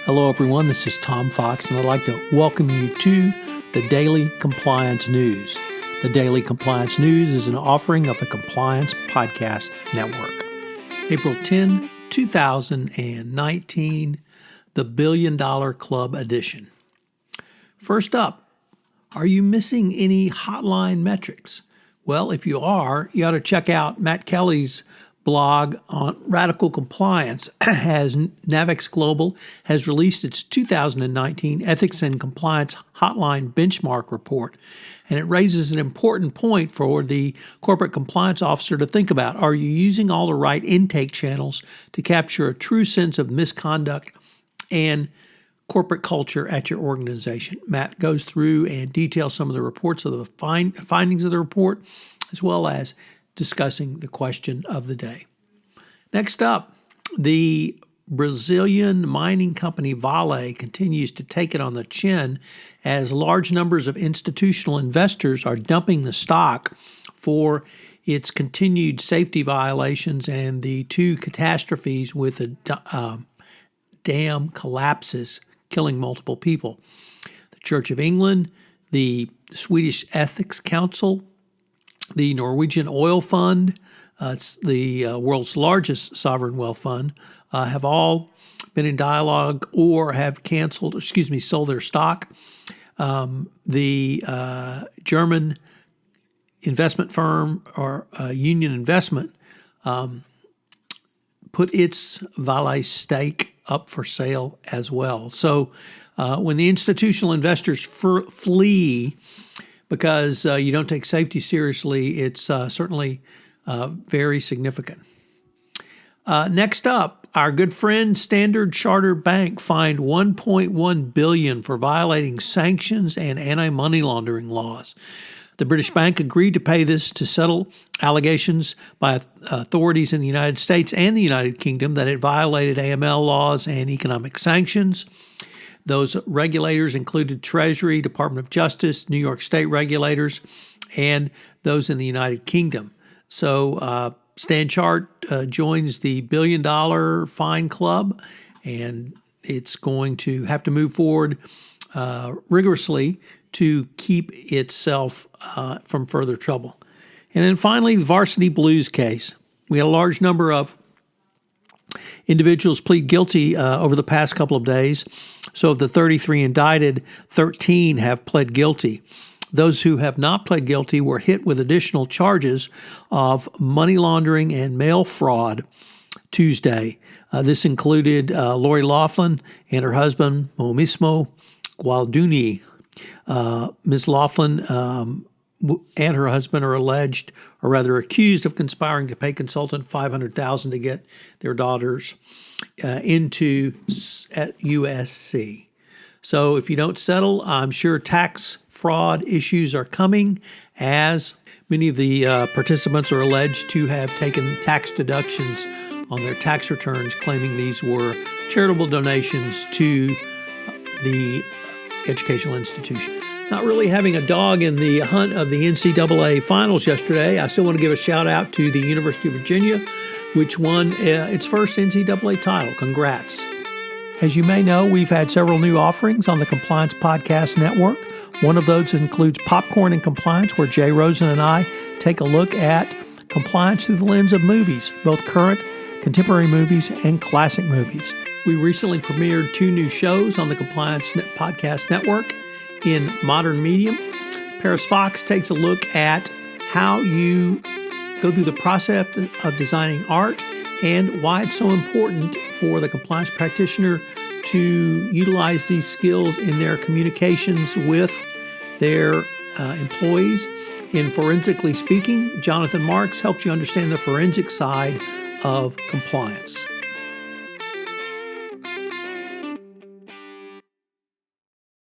Hello, everyone. This is Tom Fox, and I'd like to welcome you to the Daily Compliance News. The Daily Compliance News is an offering of the Compliance Podcast Network. April 10, 2019, the Billion Dollar Club edition. First up, are you missing any hotline metrics? Well, if you are, you ought to check out Matt Kelly's blog on radical compliance. As Navex Global has released its 2019 Ethics and Compliance Hotline Benchmark Report, and it raises an important point for the corporate compliance officer to think about. Are you using all the right intake channels to capture a true sense of misconduct and corporate culture at your organization? Matt goes through and details some of the reports of the findings of the report, as well as discussing the question of the day. Next up, the Brazilian mining company Vale continues to take it on the chin as large numbers of institutional investors are dumping the stock for its continued safety violations and the two catastrophes with the dam collapses, killing multiple people. The Church of England, the Swedish Ethics Council, the Norwegian Oil Fund, it's the world's largest sovereign wealth fund, have all been in dialogue or have sold their stock. The German investment firm or Union Investment put its Vale stake up for sale as well. So when the institutional investors flee because you don't take safety seriously, it's certainly very significant. Next up, our good friend Standard Chartered Bank fined $1.1 billion for violating sanctions and anti-money laundering laws. The British bank agreed to pay this to settle allegations by authorities in the United States and the United Kingdom that it violated AML laws and economic sanctions. Those regulators included Treasury, Department of Justice, New York State regulators, and those in the United Kingdom. So Stan Chart joins the $1 billion fine club, and it's going to have to move forward rigorously to keep itself from further trouble. And then finally, the Varsity Blues case. We had a large number of individuals plead guilty over the past couple of days. So of the 33 indicted, 13 have pled guilty. Those who have not pled guilty were hit with additional charges of money laundering and mail fraud Tuesday. This included Lori Laughlin and her husband, Momismo Gualduni. Ms. Laughlin and her husband are accused of conspiring to pay consultant $500,000 to get their daughters into USC. So if you don't settle, I'm sure tax fraud issues are coming, as many of the participants are alleged to have taken tax deductions on their tax returns, claiming these were charitable donations to the educational institution. Not really having a dog in the hunt of the NCAA finals yesterday, I still want to give a shout out to the University of Virginia, which won its first NCAA title. Congrats. As you may know, we've had several new offerings on the Compliance Podcast Network. One of those includes Popcorn and Compliance, where Jay Rosen and I take a look at compliance through the lens of movies, both current, contemporary movies, and classic movies. We recently premiered 2 new shows on the Compliance Podcast Network in modern medium. Paris Fox takes a look at how you go through the process of designing art and why it's so important for the compliance practitioner to utilize these skills in their communications with their employees. In Forensically Speaking, Jonathan Marks helps you understand the forensic side of compliance.